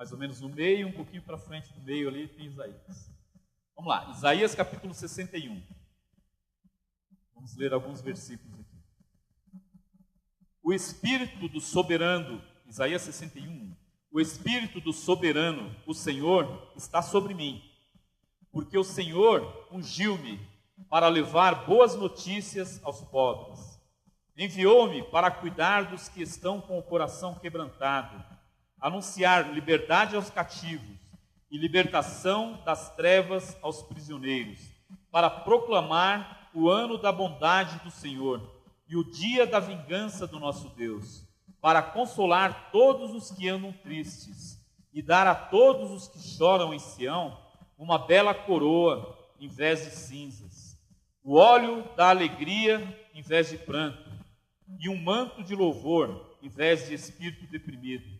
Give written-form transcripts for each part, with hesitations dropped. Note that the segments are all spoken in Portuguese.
mais ou menos no meio, um pouquinho para frente do meio ali tem Isaías. Vamos lá, Isaías capítulo 61. Vamos ler alguns versículos aqui. O Espírito do Soberano, Isaías 61, o Espírito do Soberano, o Senhor, está sobre mim, porque o Senhor ungiu-me para levar boas notícias aos pobres. Enviou-me para cuidar dos que estão com o coração quebrantado, anunciar liberdade aos cativos e libertação das trevas aos prisioneiros, para proclamar o ano da bondade do Senhor e o dia da vingança do nosso Deus, para consolar todos os que andam tristes e dar a todos os que choram em Sião uma bela coroa em vez de cinzas, o óleo da alegria em vez de pranto e um manto de louvor em vez de espírito deprimido.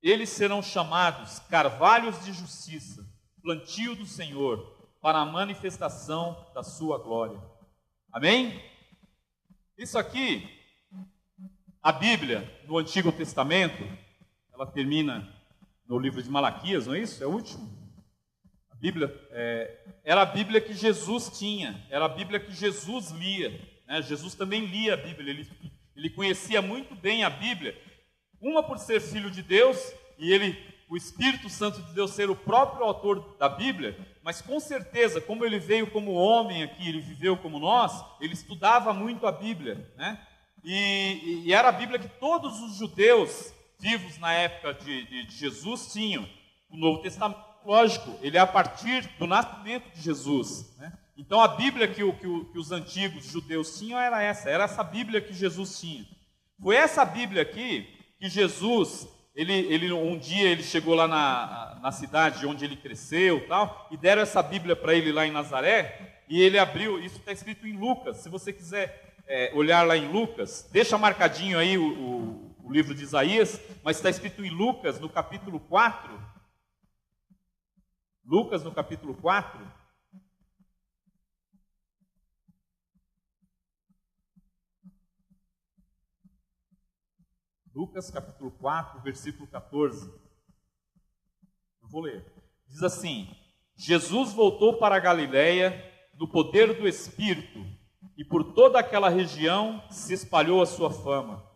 Eles serão chamados carvalhos de justiça, plantio do Senhor, para a manifestação da sua glória. Amém? Isso aqui, a Bíblia, no Antigo Testamento, ela termina no livro de Malaquias, não é isso? É o último. A Bíblia era a Bíblia que Jesus tinha, era a Bíblia que Jesus lia. Né? Jesus também lia a Bíblia, ele conhecia muito bem a Bíblia, uma por ser filho de Deus, e o Espírito Santo de Deus ser o próprio autor da Bíblia, mas com certeza, como ele veio como homem aqui, ele viveu como nós, ele estudava muito a Bíblia, né? E era a Bíblia que todos os judeus vivos na época de Jesus tinham. O Novo Testamento, lógico, ele é a partir do nascimento de Jesus, né? Então a Bíblia que os antigos judeus tinham era essa Bíblia que Jesus tinha. Foi essa Bíblia aqui que Jesus, um dia ele chegou lá na cidade onde ele cresceu, tal, e deram essa Bíblia para ele lá em Nazaré, e ele abriu, isso está escrito em Lucas, se você quiser olhar lá em Lucas, deixa marcadinho aí o livro de Isaías, mas está escrito em Lucas, no capítulo 4, Lucas no capítulo 4, Lucas capítulo 4, versículo 14. Eu vou ler. Diz assim: Jesus voltou para a Galiléia no poder do Espírito, e por toda aquela região se espalhou a sua fama.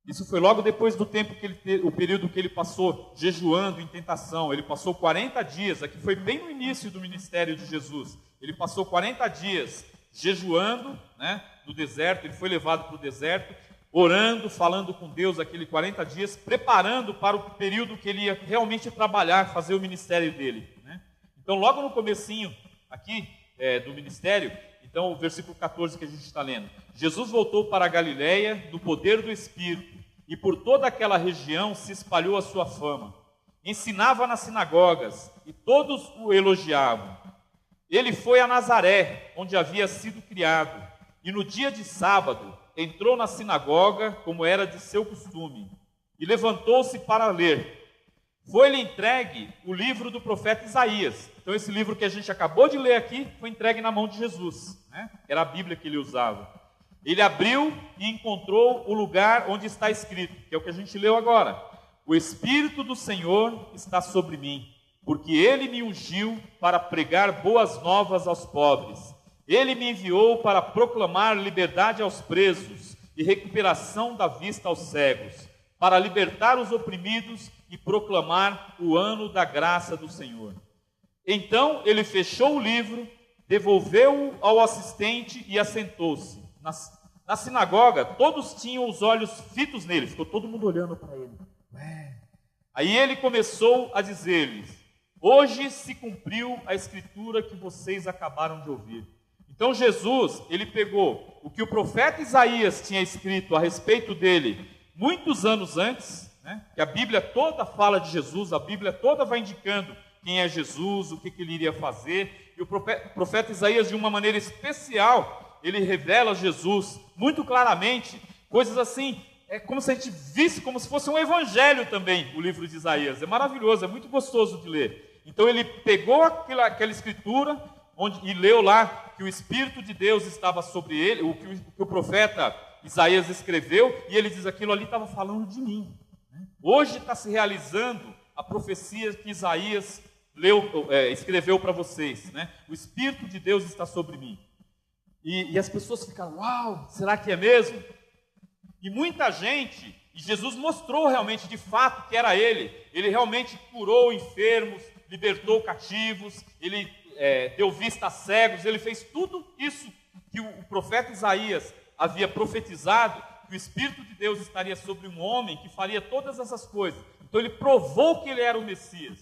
Isso foi logo depois do tempo o período que ele passou jejuando em tentação. Ele passou 40 dias, aqui foi bem no início do ministério de Jesus. Ele passou 40 dias jejuando, né, no deserto, ele foi levado para o deserto, orando, falando com Deus aqueles 40 dias, preparando para o período que ele ia realmente trabalhar, fazer o ministério dele, né? Então, logo no comecinho aqui do ministério, então o versículo 14 que a gente está lendo, Jesus voltou para a Galiléia no poder do Espírito, e por toda aquela região se espalhou a sua fama. Ensinava nas sinagogas, e todos o elogiavam. Ele foi a Nazaré, onde havia sido criado, e no dia de sábado entrou na sinagoga, como era de seu costume, e levantou-se para ler. Foi-lhe entregue o livro do profeta Isaías. Então esse livro que a gente acabou de ler aqui, foi entregue na mão de Jesus, né? Era a Bíblia que ele usava. Ele abriu e encontrou o lugar onde está escrito, que é o que a gente leu agora: o Espírito do Senhor está sobre mim, porque ele me ungiu para pregar boas novas aos pobres. Ele me enviou para proclamar liberdade aos presos e recuperação da vista aos cegos, para libertar os oprimidos e proclamar o ano da graça do Senhor. Então ele fechou o livro, devolveu-o ao assistente e assentou-se. Na sinagoga, todos tinham os olhos fitos nele, ficou todo mundo olhando para ele. Aí ele começou a dizer-lhes: hoje se cumpriu a escritura que vocês acabaram de ouvir. Então Jesus, ele pegou o que o profeta Isaías tinha escrito a respeito dele muitos anos antes, né? Que a Bíblia toda fala de Jesus, a Bíblia toda vai indicando quem é Jesus, o que ele iria fazer, e o profeta Isaías, de uma maneira especial, ele revela Jesus muito claramente, coisas assim, é como se a gente visse, como se fosse um evangelho também, o livro de Isaías. É maravilhoso, é muito gostoso de ler. Então ele pegou aquela escritura e leu lá que o Espírito de Deus estava sobre ele, o que o profeta Isaías escreveu, e ele diz: aquilo ali estava falando de mim, né? Hoje está se realizando a profecia que Isaías escreveu para vocês, né? O Espírito de Deus está sobre mim. E as pessoas ficaram, uau, será que é mesmo? E muita gente, e Jesus mostrou realmente, de fato, que era Ele. Ele realmente curou enfermos, libertou cativos, Ele deu vista a cegos, Ele fez tudo isso que o profeta Isaías havia profetizado, que o Espírito de Deus estaria sobre um homem que faria todas essas coisas. Então Ele provou que Ele era o Messias.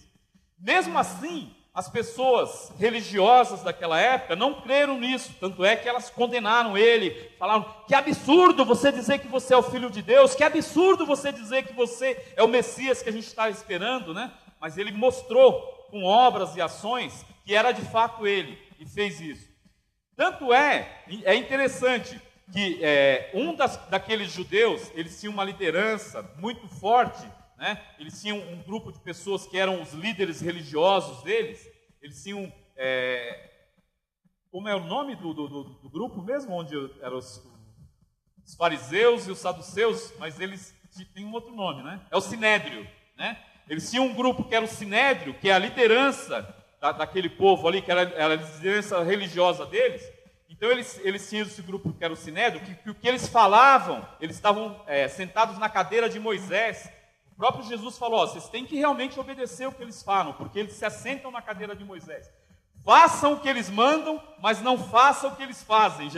Mesmo assim, as pessoas religiosas daquela época não creram nisso, tanto é que elas condenaram Ele, falaram, que absurdo você dizer que você é o Filho de Deus, que absurdo você dizer que você é o Messias que a gente está esperando, né? Mas Ele mostrou com obras e ações que era de fato Ele, e fez isso. Tanto é interessante que daqueles judeus, eles tinham uma liderança muito forte, né? Eles tinham um grupo de pessoas que eram os líderes religiosos deles. Eles tinham, como é o nome do grupo mesmo? Onde eram os fariseus e os saduceus, mas eles têm um outro nome, né? É o Sinédrio, né? Eles tinham um grupo que era o Sinédrio, que é a liderança daquele povo ali, que era a liderança religiosa deles. Então eles tinham esse grupo que era o Sinédrio, que o que eles falavam, eles estavam sentados na cadeira de Moisés. O próprio Jesus falou, vocês têm que realmente obedecer o que eles falam, porque eles se assentam na cadeira de Moisés. Façam o que eles mandam, mas não façam o que eles fazem.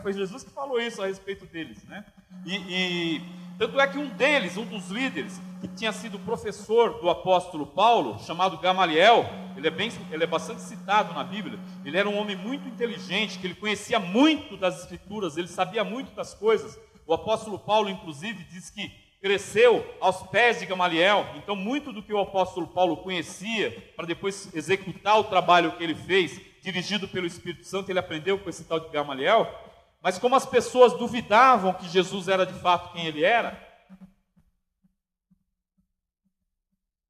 Foi Jesus que falou isso a respeito deles, né? E tanto é que um dos líderes, que tinha sido professor do apóstolo Paulo, chamado Gamaliel, ele é bastante citado na Bíblia. Ele era um homem muito inteligente, que ele conhecia muito das Escrituras, ele sabia muito das coisas. O apóstolo Paulo, inclusive, diz que cresceu aos pés de Gamaliel. Então, muito do que o apóstolo Paulo conhecia, para depois executar o trabalho que ele fez, dirigido pelo Espírito Santo, ele aprendeu com esse tal de Gamaliel. Mas como as pessoas duvidavam que Jesus era de fato quem ele era,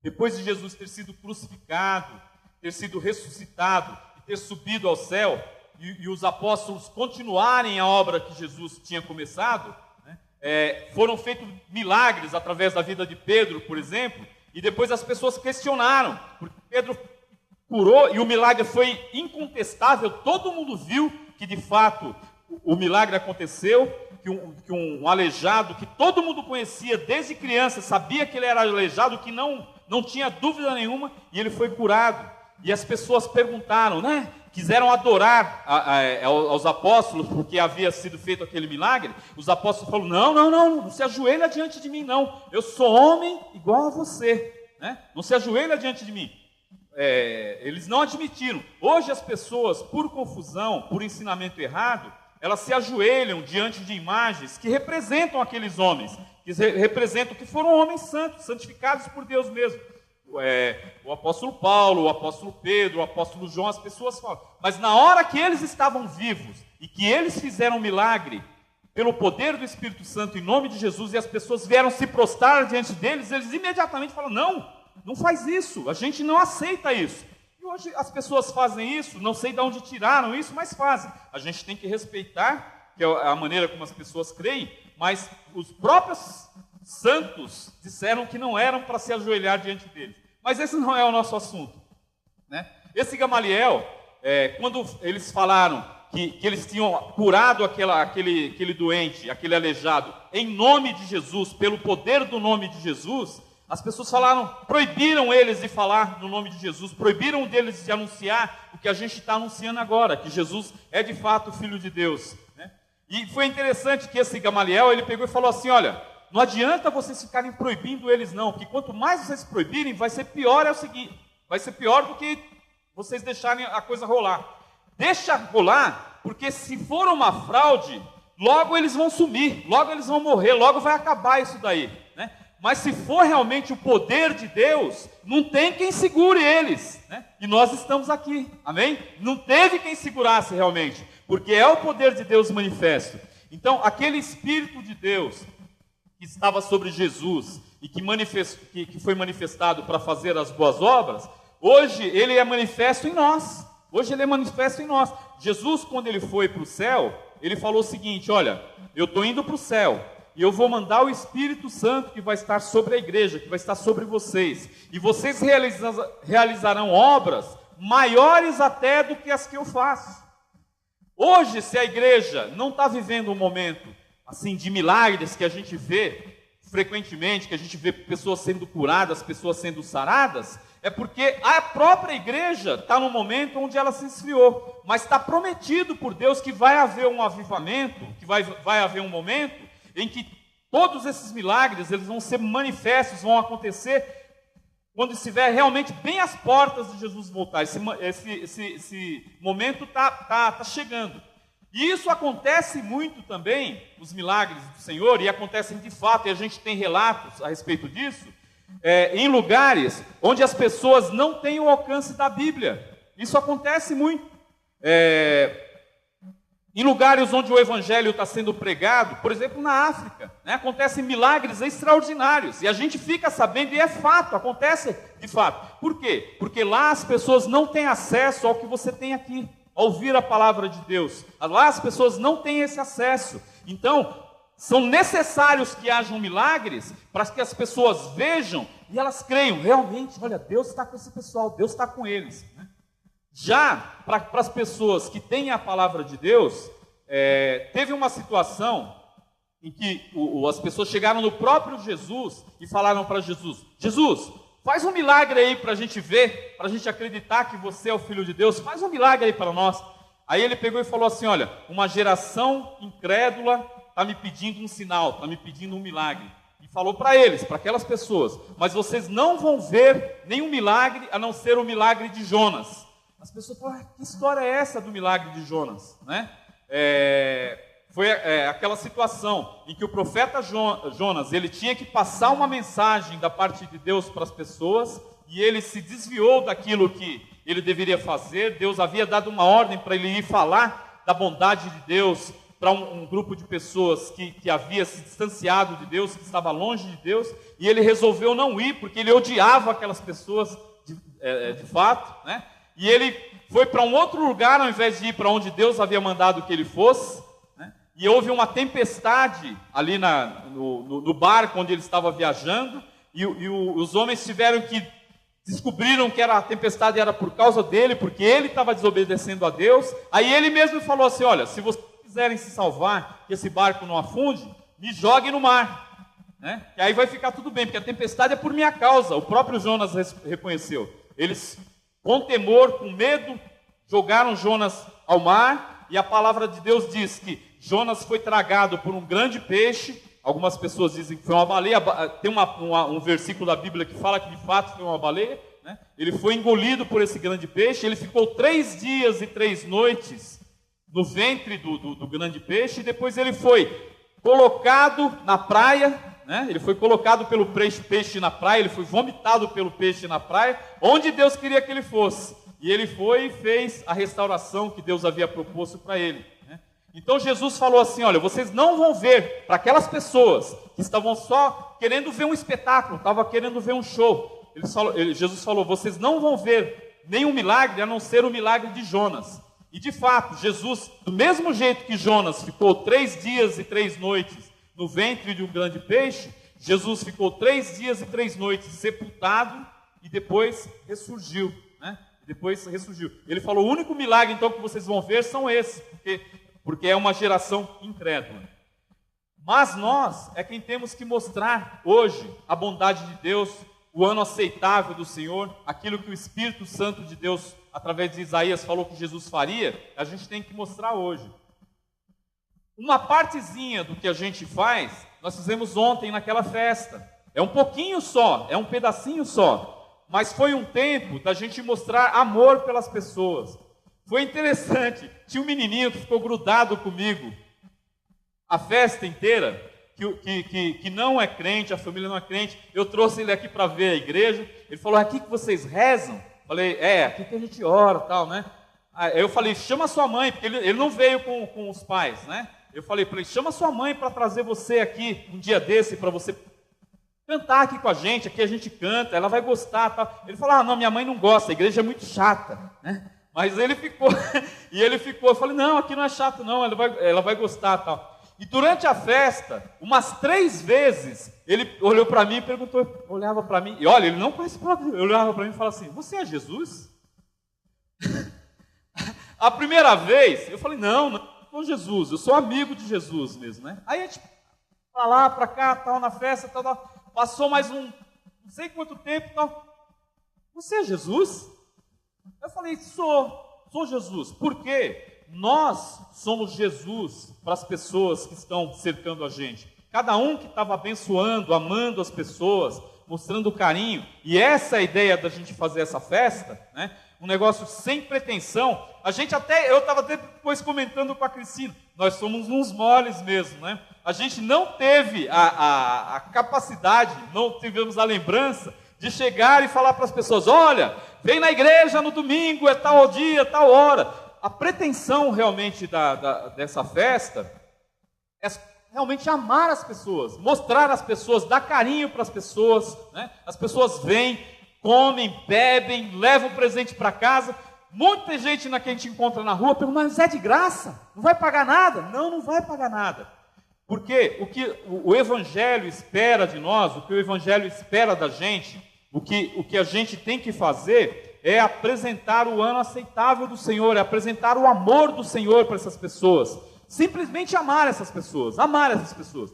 depois de Jesus ter sido crucificado, ter sido ressuscitado e ter subido ao céu, e os apóstolos continuarem a obra que Jesus tinha começado, foram feitos milagres através da vida de Pedro, por exemplo, e depois as pessoas questionaram, porque Pedro curou e o milagre foi incontestável, todo mundo viu que de fato o milagre aconteceu, que um aleijado, que todo mundo conhecia desde criança, sabia que ele era aleijado, que não tinha dúvida nenhuma, e ele foi curado. E as pessoas perguntaram, né? Quiseram adorar aos apóstolos, porque havia sido feito aquele milagre. Os apóstolos falaram, não se ajoelha diante de mim, não. Eu sou homem igual a você, né? Não se ajoelha diante de mim. Eles não admitiram. Hoje as pessoas, por confusão, por ensinamento errado, elas se ajoelham diante de imagens que representam aqueles homens, que representam que foram homens santos, santificados por Deus mesmo. O apóstolo Paulo, o apóstolo Pedro, o apóstolo João, as pessoas falam. Mas na hora que eles estavam vivos e que eles fizeram um milagre, pelo poder do Espírito Santo, em nome de Jesus, e as pessoas vieram se prostrar diante deles, eles imediatamente falam, não faz isso, a gente não aceita isso. E hoje as pessoas fazem isso, não sei de onde tiraram isso, mas fazem. A gente tem que respeitar, que é a maneira como as pessoas creem, mas os próprios santos disseram que não eram para se ajoelhar diante deles. Mas esse não é o nosso assunto, né? Esse Gamaliel, quando eles falaram que eles tinham curado aquele doente, aquele aleijado, em nome de Jesus, pelo poder do nome de Jesus, as pessoas proibiram eles de falar no nome de Jesus, proibiram deles de anunciar o que a gente está anunciando agora, que Jesus é de fato o Filho de Deus, né? E foi interessante que esse Gamaliel, ele pegou e falou assim, olha, não adianta vocês ficarem proibindo eles não, porque quanto mais vocês proibirem, vai ser pior, vai ser pior do que vocês deixarem a coisa rolar. Deixa rolar, porque se for uma fraude, logo eles vão sumir, logo eles vão morrer, logo vai acabar isso daí, né? Mas se for realmente o poder de Deus, não tem quem segure eles, né? E nós estamos aqui, amém? Não teve quem segurasse realmente, porque é o poder de Deus manifesto. Então, aquele Espírito de Deus que estava sobre Jesus e que foi manifestado para fazer as boas obras, hoje ele é manifesto em nós. Hoje ele é manifesto em nós. Jesus, quando ele foi para o céu, ele falou o seguinte, olha, eu estou indo para o céu, e eu vou mandar o Espírito Santo que vai estar sobre a igreja, que vai estar sobre vocês. E vocês realizarão obras maiores até do que as que eu faço. Hoje, se a igreja não está vivendo um momento assim de milagres que a gente vê frequentemente, que a gente vê pessoas sendo curadas, pessoas sendo saradas, é porque a própria igreja está num momento onde ela se esfriou. Mas está prometido por Deus que vai haver um avivamento, que vai haver um momento em que todos esses milagres eles vão ser manifestos, vão acontecer quando estiver realmente bem às portas de Jesus voltar. Esse momento está chegando. E isso acontece muito também, os milagres do Senhor, e acontecem de fato, e a gente tem relatos a respeito disso, em lugares onde as pessoas não têm o alcance da Bíblia. Isso acontece muito. Em lugares onde o Evangelho está sendo pregado, por exemplo, na África, né, acontecem milagres extraordinários, e a gente fica sabendo, e é fato, acontece de fato. Por quê? Porque lá as pessoas não têm acesso ao que você tem aqui, a ouvir a palavra de Deus. Lá as pessoas não têm esse acesso. Então, são necessários que hajam milagres para que as pessoas vejam e elas creiam. Realmente, olha, Deus está com esse pessoal, Deus está com eles. Já para as pessoas que têm a palavra de Deus, teve uma situação em que as pessoas chegaram no próprio Jesus e falaram para Jesus: Jesus, faz um milagre aí para a gente ver, para a gente acreditar que você é o Filho de Deus, faz um milagre aí para nós. Aí ele pegou e falou assim: olha, uma geração incrédula está me pedindo um sinal, está me pedindo um milagre. E falou para eles, para aquelas pessoas: mas vocês não vão ver nenhum milagre a não ser o milagre de Jonas. As pessoas falam: que história é essa do milagre de Jonas? Né? Foi aquela situação em que o profeta Jonas, ele tinha que passar uma mensagem da parte de Deus para as pessoas, e ele se desviou daquilo que ele deveria fazer. Deus havia dado uma ordem para ele ir falar da bondade de Deus para um grupo de pessoas que havia se distanciado de Deus, que estava longe de Deus, e ele resolveu não ir, porque ele odiava aquelas pessoas de fato, né? E ele foi para um outro lugar, ao invés de ir para onde Deus havia mandado que ele fosse, né? E houve uma tempestade ali no barco onde ele estava viajando, e os homens descobriram que a tempestade era por causa dele, porque ele estava desobedecendo a Deus. Aí ele mesmo falou assim: olha, se vocês quiserem se salvar, que esse barco não afunde, me jogue no mar, né? E aí vai ficar tudo bem, porque a tempestade é por minha causa. O próprio Jonas reconheceu. Eles, com temor, com medo, jogaram Jonas ao mar, e a palavra de Deus diz que Jonas foi tragado por um grande peixe. Algumas pessoas dizem que foi uma baleia. Tem um versículo da Bíblia que fala que de fato foi uma baleia, né? Ele foi engolido por esse grande peixe. Ele ficou 3 dias e 3 noites no ventre do grande peixe, e depois ele foi colocado na praia, né? Ele foi colocado pelo peixe na praia, ele foi vomitado pelo peixe na praia, onde Deus queria que ele fosse. E ele foi e fez a restauração que Deus havia proposto para ele, né? Então Jesus falou assim: olha, vocês não vão ver, para aquelas pessoas que estavam só querendo ver um espetáculo, estavam querendo ver um show, Jesus falou: vocês não vão ver nenhum milagre a não ser o milagre de Jonas. E de fato, Jesus, do mesmo jeito que Jonas ficou 3 dias e 3 noites no ventre de um grande peixe, Jesus ficou 3 dias e 3 noites sepultado e depois ressurgiu, né? Ele falou: o único milagre então que vocês vão ver são esses, porque é uma geração incrédula. Mas nós é quem temos que mostrar hoje a bondade de Deus, o ano aceitável do Senhor, aquilo que o Espírito Santo de Deus, através de Isaías, falou que Jesus faria. A gente tem que mostrar hoje. Uma partezinha do que a gente faz, nós fizemos ontem naquela festa. É um pouquinho só, é um pedacinho só, mas foi um tempo da gente mostrar amor pelas pessoas. Foi interessante, tinha um menininho que ficou grudado comigo a festa inteira, que não é crente, a família não é crente. Eu trouxe ele aqui para ver a igreja. Ele falou: aqui que vocês rezam? Falei: aqui que a gente ora, tal, né? Aí eu falei: chama sua mãe, porque ele não veio com os pais, né? Eu falei para ele: chama sua mãe para trazer você aqui um dia desse, para você cantar aqui com a gente a gente canta, ela vai gostar, tal. Ele falou: não, minha mãe não gosta, a igreja é muito chata, né? Mas ele ficou, e ele ficou. Eu falei: não, aqui não é chato não, ela vai gostar, tal. E durante a festa, umas 3 vezes, ele olhou para mim e perguntou, olhava para mim, e olha, ele não conhece o próprio, ele olhava para mim e falava assim, você é Jesus? A primeira vez, eu falei, não sou Jesus, eu sou amigo de Jesus mesmo, né? Aí a gente, para lá, para cá, tal, na festa, tal, passou mais não sei quanto tempo, tal, você é Jesus? Eu falei, sou Jesus, por quê? Nós somos Jesus para as pessoas que estão cercando a gente. Cada um que estava abençoando, amando as pessoas, mostrando carinho. E essa é a ideia da gente fazer essa festa, né? Um negócio sem pretensão. Eu estava depois comentando com a Cristina, nós somos uns moles mesmo, né? A gente não teve a capacidade, não tivemos a lembrança de chegar e falar para as pessoas, olha, vem na igreja no domingo, é tal dia, tal hora. A pretensão realmente dessa festa é realmente amar as pessoas, mostrar às pessoas, dar carinho para as pessoas, né? As pessoas vêm, comem, bebem, levam presente para casa. Muita gente que a gente encontra na rua pergunta, mas é de graça? Não vai pagar nada? Não vai pagar nada. Porque o que o Evangelho espera de nós, o que o Evangelho espera da gente, o que a gente tem que fazer é apresentar o ano aceitável do Senhor, é apresentar o amor do Senhor para essas pessoas. Simplesmente amar essas pessoas, amar essas pessoas.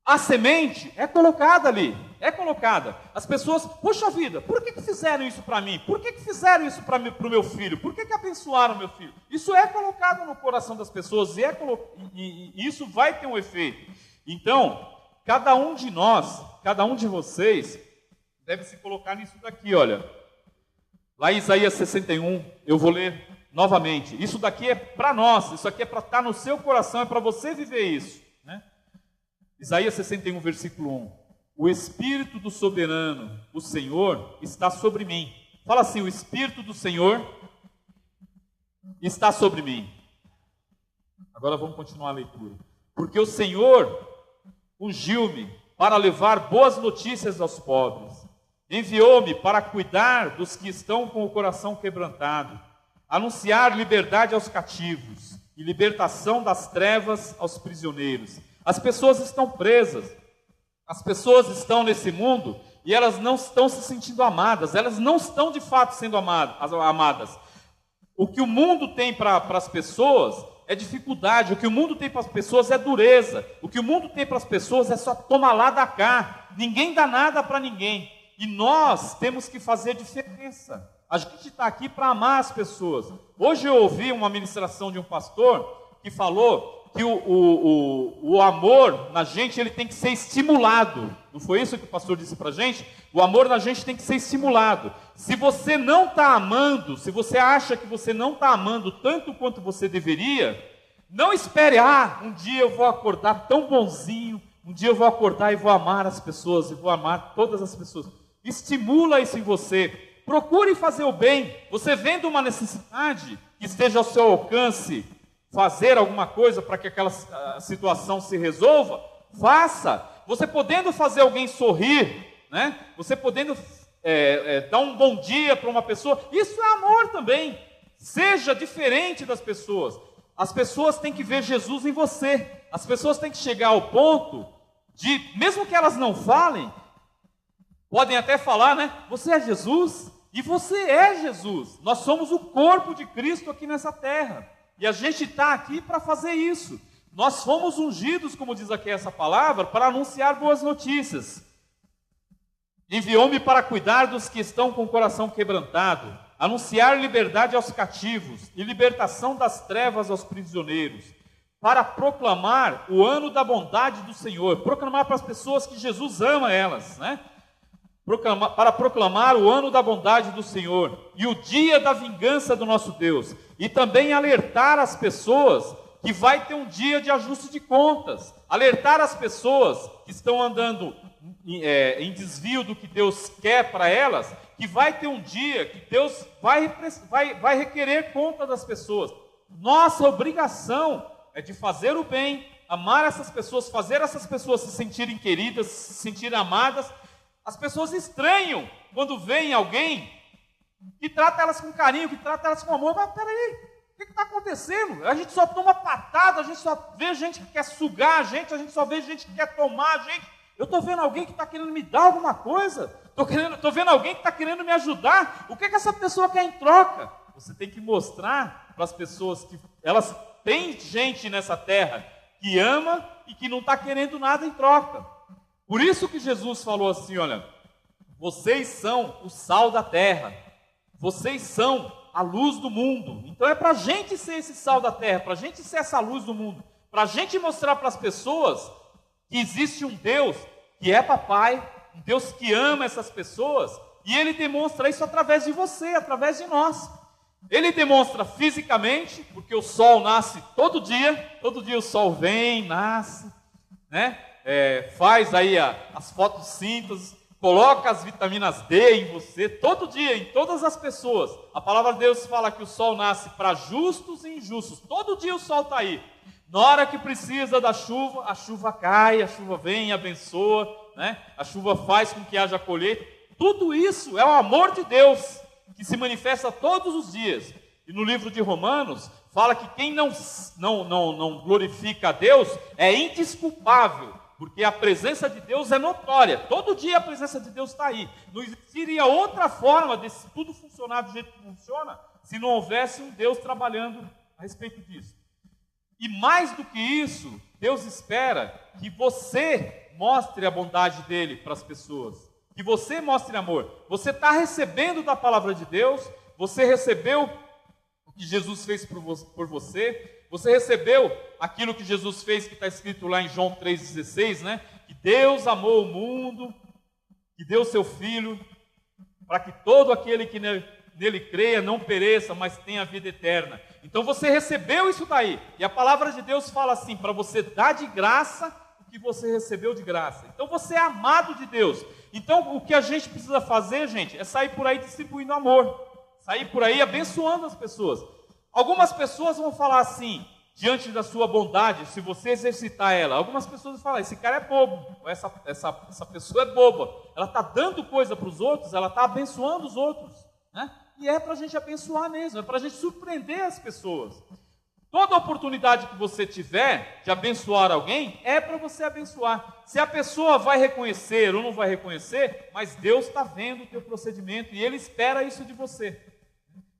A semente é colocada ali, é colocada. As pessoas, poxa vida, por que fizeram isso para mim? Por que fizeram isso para o meu filho? Por que abençoaram meu filho? Isso é colocado no coração das pessoas e isso vai ter um efeito. Então, cada um de nós, cada um de vocês, deve se colocar nisso daqui, olha. Lá em Isaías 61, eu vou ler novamente. Isso daqui é para nós, isso aqui é para estar no seu coração, é para você viver isso, né? Isaías 61, versículo 1. O Espírito do Soberano, o Senhor, está sobre mim. Fala assim, o Espírito do Senhor está sobre mim. Agora vamos continuar a leitura. Porque o Senhor ungiu-me para levar boas notícias aos pobres. Enviou-me para cuidar dos que estão com o coração quebrantado, anunciar liberdade aos cativos e libertação das trevas aos prisioneiros. As pessoas estão presas, as pessoas estão nesse mundo e elas não estão se sentindo amadas, elas não estão de fato sendo amadas. O que o mundo tem para as pessoas é dificuldade, o que o mundo tem para as pessoas é dureza, o que o mundo tem para as pessoas é só toma lá, dá cá, ninguém dá nada para ninguém. E nós temos que fazer diferença. A gente está aqui para amar as pessoas. Hoje eu ouvi uma ministração de um pastor que falou que o amor na gente ele tem que ser estimulado. Não foi isso que o pastor disse para a gente? O amor na gente tem que ser estimulado. Se você não está amando, se você acha que você não está amando tanto quanto você deveria, não espere, um dia eu vou acordar tão bonzinho, um dia eu vou acordar e vou amar as pessoas, e vou amar todas as pessoas. Estimula isso em você. Procure fazer o bem. Você vendo uma necessidade que esteja ao seu alcance, fazer alguma coisa para que aquela situação se resolva, faça. Você podendo fazer alguém sorrir, né? Você podendo dar um bom dia para uma pessoa, isso é amor também. Seja diferente das pessoas. As pessoas têm que ver Jesus em você. As pessoas têm que chegar ao ponto de, mesmo que elas não falem, podem até falar, né? Você é Jesus e você é Jesus. Nós somos o corpo de Cristo aqui nessa terra. E a gente está aqui para fazer isso. Nós fomos ungidos, como diz aqui essa palavra, para anunciar boas notícias. Enviou-me para cuidar dos que estão com o coração quebrantado, anunciar liberdade aos cativos e libertação das trevas aos prisioneiros, para proclamar o ano da bondade do Senhor, proclamar para as pessoas que Jesus ama elas, né? Para proclamar o ano da bondade do Senhor e o dia da vingança do nosso Deus, e também alertar as pessoas que vai ter um dia de ajuste de contas, alertar as pessoas que estão andando em desvio do que Deus quer para elas, que vai ter um dia que Deus vai requerer conta das pessoas. Nossa obrigação é de fazer o bem, amar essas pessoas, fazer essas pessoas se sentirem queridas, se sentirem amadas. As pessoas estranham quando veem alguém que trata elas com carinho, que trata elas com amor. Mas peraí, O que está acontecendo? A gente só toma patada, a gente só vê gente que quer sugar a gente só vê gente que quer tomar a gente. Eu estou vendo alguém que está querendo me dar alguma coisa. Estou vendo alguém que está querendo me ajudar. O que essa pessoa quer em troca? Você tem que mostrar para as pessoas que elas têm gente nessa terra que ama e que não está querendo nada em troca. Por isso que Jesus falou assim, olha, vocês são o sal da terra, vocês são a luz do mundo. Então é para a gente ser esse sal da terra, para a gente ser essa luz do mundo, para a gente mostrar para as pessoas que existe um Deus que é papai, um Deus que ama essas pessoas, e Ele demonstra isso através de você, através de nós. Ele demonstra fisicamente, porque o sol nasce todo dia o sol vem, nasce, né? Faz aí as fotossíntese, coloca as vitaminas D em você, todo dia, em todas as pessoas. A palavra de Deus fala que o sol nasce para justos e injustos, todo dia o sol está aí. Na hora que precisa da chuva, a chuva cai, a chuva vem e abençoa, né? A chuva faz com que haja colheita. Tudo isso é o amor de Deus, que se manifesta todos os dias. E no livro de Romanos, fala que quem não glorifica a Deus é indesculpável, porque a presença de Deus é notória. Todo dia a presença de Deus está aí. Não existiria outra forma de tudo funcionar do jeito que funciona, se não houvesse um Deus trabalhando a respeito disso. E mais do que isso, Deus espera que você mostre a bondade dele para as pessoas, que você mostre amor. Você está recebendo da palavra de Deus, você recebeu o que Jesus fez por você, você recebeu aquilo que Jesus fez, que está escrito lá em João 3,16, né? Que Deus amou o mundo, que deu seu Filho, para que todo aquele que nele creia não pereça, mas tenha vida eterna. Então você recebeu isso daí, e a palavra de Deus fala assim, para você dar de graça o que você recebeu de graça. Então você é amado de Deus. Então o que a gente precisa fazer, gente, é sair por aí distribuindo amor, sair por aí abençoando as pessoas. Algumas pessoas vão falar assim, diante da sua bondade, se você exercitar ela, algumas pessoas vão falar, esse cara é bobo, essa pessoa é boba, ela está dando coisa para os outros, ela está abençoando os outros, né? E é para a gente abençoar mesmo, é para a gente surpreender as pessoas. Toda oportunidade que você tiver de abençoar alguém, é para você abençoar. Se a pessoa vai reconhecer ou não vai reconhecer, mas Deus está vendo o teu procedimento e Ele espera isso de você.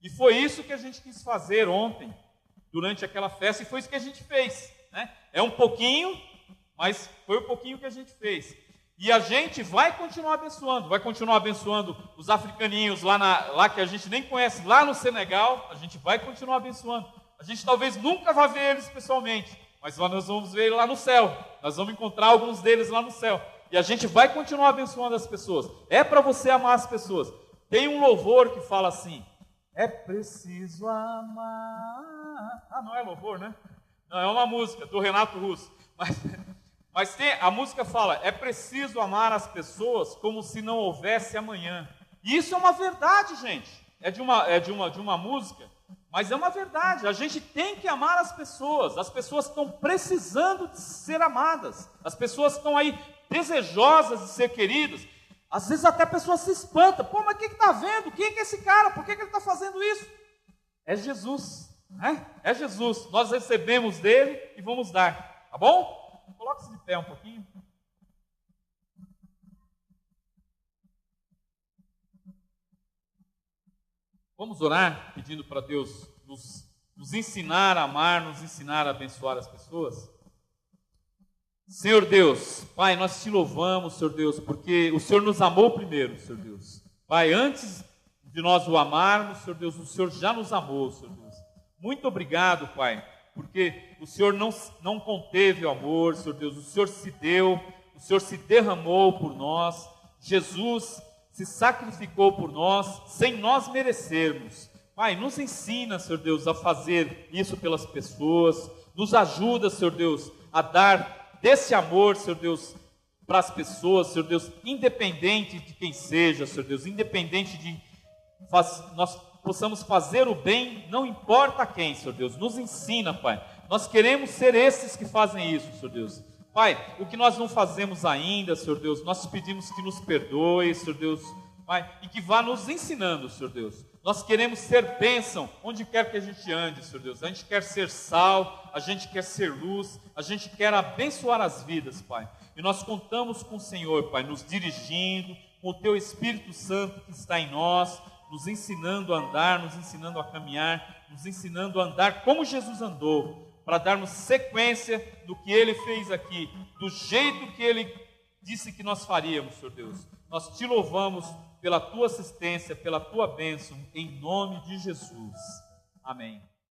E foi isso que a gente quis fazer ontem, durante aquela festa, e foi isso que a gente fez, né? É um pouquinho, mas foi o pouquinho que a gente fez. E a gente vai continuar abençoando os africaninhos lá que a gente nem conhece, lá no Senegal, a gente vai continuar abençoando. A gente talvez nunca vá ver eles pessoalmente, mas nós vamos ver eles lá no céu, nós vamos encontrar alguns deles lá no céu. E a gente vai continuar abençoando as pessoas. É para você amar as pessoas. Tem um louvor que fala assim, é preciso amar... Ah, não é louvor, né? Não, é uma música do Renato Russo. Mas a música fala, é preciso amar as pessoas como se não houvesse amanhã. E isso é uma verdade, gente. É de uma música, mas é uma verdade. A gente tem que amar as pessoas estão precisando de ser amadas. As pessoas estão aí desejosas de ser queridas. Às vezes até a pessoa se espanta. Pô, mas o que está vendo? Quem é esse cara? Por que ele está fazendo isso? É Jesus, né? É Jesus. Nós recebemos dele e vamos dar. Tá bom? Coloque-se de pé um pouquinho. Vamos orar pedindo para Deus nos ensinar a amar, nos ensinar a abençoar as pessoas. Senhor Deus, Pai, nós te louvamos, Senhor Deus, porque o Senhor nos amou primeiro, Senhor Deus. Pai, antes de nós o amarmos, Senhor Deus, o Senhor já nos amou, Senhor Deus. Muito obrigado, Pai, porque o Senhor não conteve o amor, Senhor Deus, o Senhor se deu, o Senhor se derramou por nós, Jesus se sacrificou por nós, sem nós merecermos. Pai, nos ensina, Senhor Deus, a fazer isso pelas pessoas, nos ajuda, Senhor Deus, a dar desse amor, Senhor Deus, para as pessoas, Senhor Deus, independente de quem seja, Senhor Deus, independente de nós possamos fazer o bem, não importa quem, Senhor Deus, nos ensina, Pai. Nós queremos ser esses que fazem isso, Senhor Deus. Pai, o que nós não fazemos ainda, Senhor Deus, nós te pedimos que nos perdoe, Senhor Deus, Pai, e que vá nos ensinando, Senhor Deus. Nós queremos ser bênção onde quer que a gente ande, Senhor Deus. A gente quer ser sal, a gente quer ser luz, a gente quer abençoar as vidas, Pai. E nós contamos com o Senhor, Pai, nos dirigindo, com o Teu Espírito Santo que está em nós, nos ensinando a andar, nos ensinando a caminhar, nos ensinando a andar como Jesus andou, para darmos sequência do que Ele fez aqui, do jeito que Ele disse que nós faríamos, Senhor Deus. Nós Te louvamos pela Tua assistência, pela Tua bênção, em nome de Jesus. Amém.